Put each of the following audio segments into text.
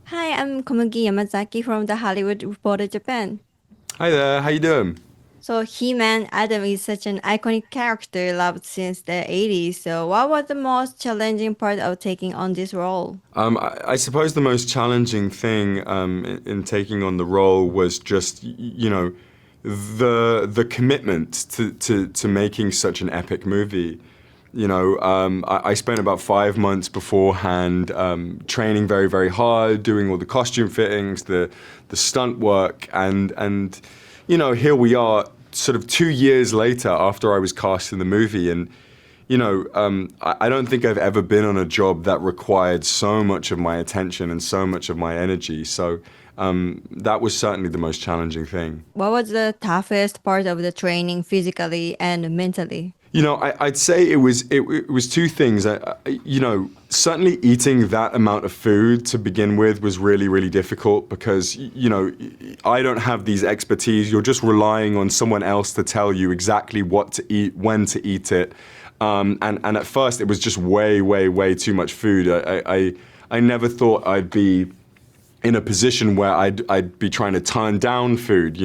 Hi, I'm Komugi Yamazaki from the Hollywood Reporter Japan. Hi there, how you doing? So He-Man Adam is such an iconic character loved since the 80s. So what was the most challenging part of taking on this role? I suppose the most challenging thing in taking on the role was just, the commitment to making such an epic movie. I spent about 5 months beforehand training very, very hard, doing all the costume fittings, the stunt work, and here we are, sort of 2 years later after I was cast in the movie, and I don't think I've ever been on a job that required so much of my attention and so much of my energy. So that was certainly the most challenging thing. What was the toughest part of the training physically and mentally? I'd say it was two things. Certainly eating that amount of food to begin with was really, really difficult because, I don't have these expertise. You're just relying on someone else to tell you exactly what to eat, when to eat it. And at first it was just way, way, way too much food. I never thought I'd be in a position where I'd be trying to turn down food.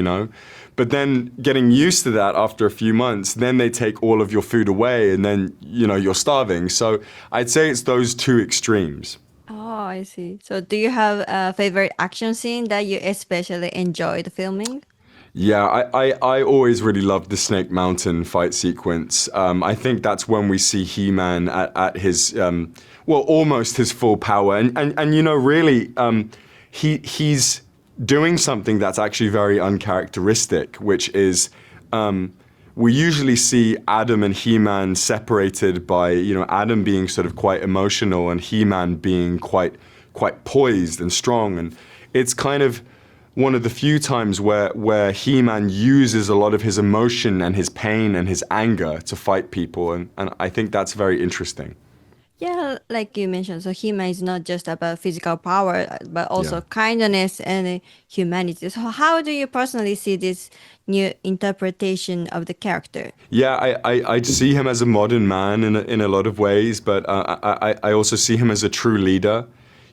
But then getting used to that after a few months, then they take all of your food away and then, you're starving. So I'd say it's those two extremes. Oh, I see. So do you have a favorite action scene that you especially enjoyed filming? Yeah, I always really loved the Snake Mountain fight sequence. I think that's when we see He-Man at his, almost his full power. And really, he's doing something that's actually very uncharacteristic, which is we usually see Adam and He-Man separated by, Adam being sort of quite emotional and He-Man being quite poised and strong. And it's kind of one of the few times where He-Man uses a lot of his emotion and his pain and his anger to fight people. And I think that's very interesting. Yeah, like you mentioned, so He-Man is not just about physical power, but Yeah. also kindness and humanity. So how do you personally see this new interpretation of the character? Yeah, I see him as a modern man in a lot of ways, but I also see him as a true leader.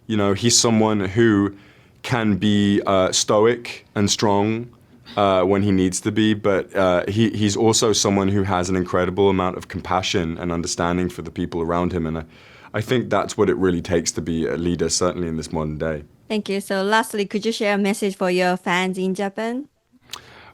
He's someone who can be stoic and strong when he needs to be, but he's also someone who has an incredible amount of compassion and understanding for the people around him, and I think that's what it really takes to be a leader, certainly in this modern day. Thank you. So lastly, could you share a message for your fans in Japan?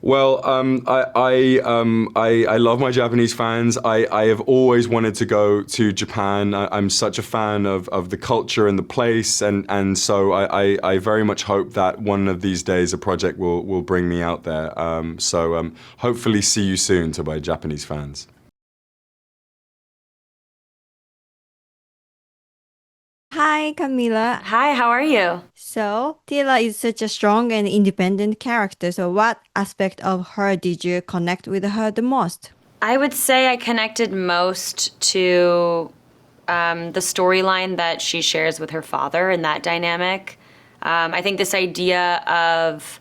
Well, I love my Japanese fans. I have always wanted to go to Japan. I'm such a fan of the culture and the place, and so I very much hope that one of these days a project will bring me out there. So hopefully see you soon to my Japanese fans. Hi, Camila. Hi, how are you? So, Tila is such a strong and independent character. So, what aspect of her did you connect with her the most? I would say I connected most to the storyline that she shares with her father and that dynamic. I think this idea of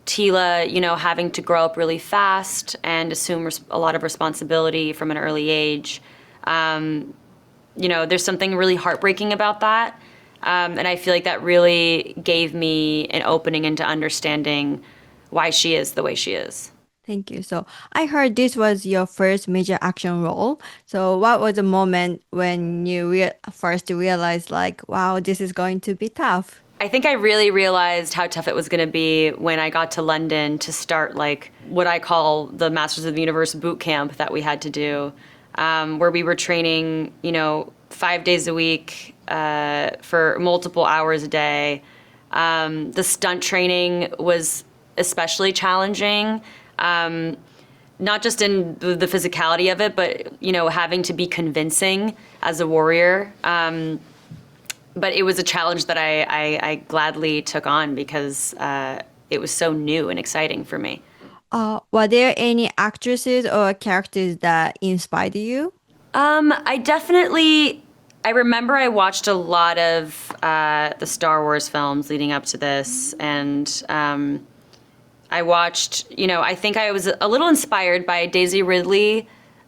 Tila, having to grow up really fast and assume a lot of responsibility from an early age. There's something really heartbreaking about that. And I feel like that really gave me an opening into understanding why she is the way she is. Thank you. So, I heard this was your first major action role. So, what was the moment when you first realized, like, wow, this is going to be tough? I think I really realized how tough it was going to be when I got to London to start like what I call the Masters of the Universe boot camp that we had to do, where we were training, 5 days a week for multiple hours a day. The stunt training was especially challenging, not just in the physicality of it, but, having to be convincing as a warrior. But it was a challenge that I gladly took on because it was so new and exciting for me. Were there any actresses or characters that inspired you? I remember I watched a lot of the Star Wars films leading up to this, and I watched, I think I was a little inspired by Daisy Ridley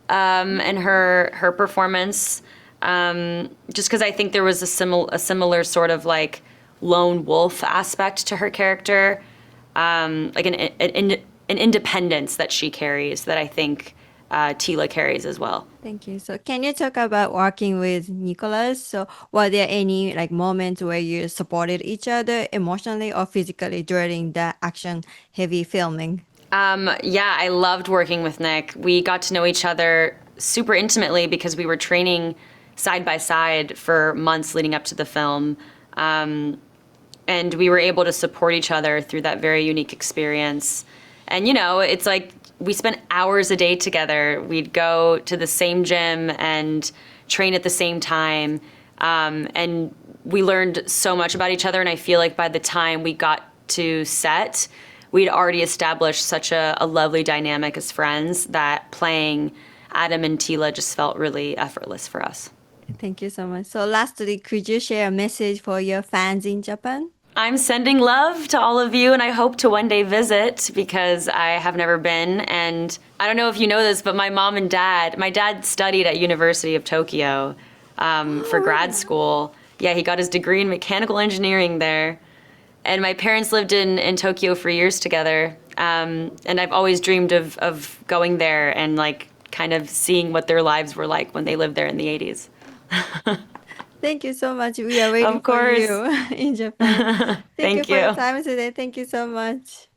and her performance, just because I think there was a similar sort of like lone wolf aspect to her character, like an independence that she carries that I think Tila carries as well. Thank you. So can you talk about working with Nicolas? So were there any like moments where you supported each other emotionally or physically during the action heavy filming? Yeah, I loved working with Nick. We got to know each other super intimately because we were training side by side for months leading up to the film. And we were able to support each other through that very unique experience. And, you know, it's like we spent hours a day together. We'd go to the same gym and train at the same time. And we learned so much about each other. And I feel like by the time we got to set, we'd already established such a lovely dynamic as friends that playing Adam and Tila just felt really effortless for us. Thank you so much. So lastly, could you share a message for your fans in Japan? I'm sending love to all of you, and I hope to one day visit because I have never been. And I don't know if you know this, but my dad studied at University of Tokyo for grad school. Yeah, he got his degree in mechanical engineering there. And my parents lived in Tokyo for years together. And I've always dreamed of going there and like kind of seeing what their lives were like when they lived there in the 80s. Thank you so much. We are waiting Of course. for you in Japan. Thank you Thank for your you. time today. Thank you so much.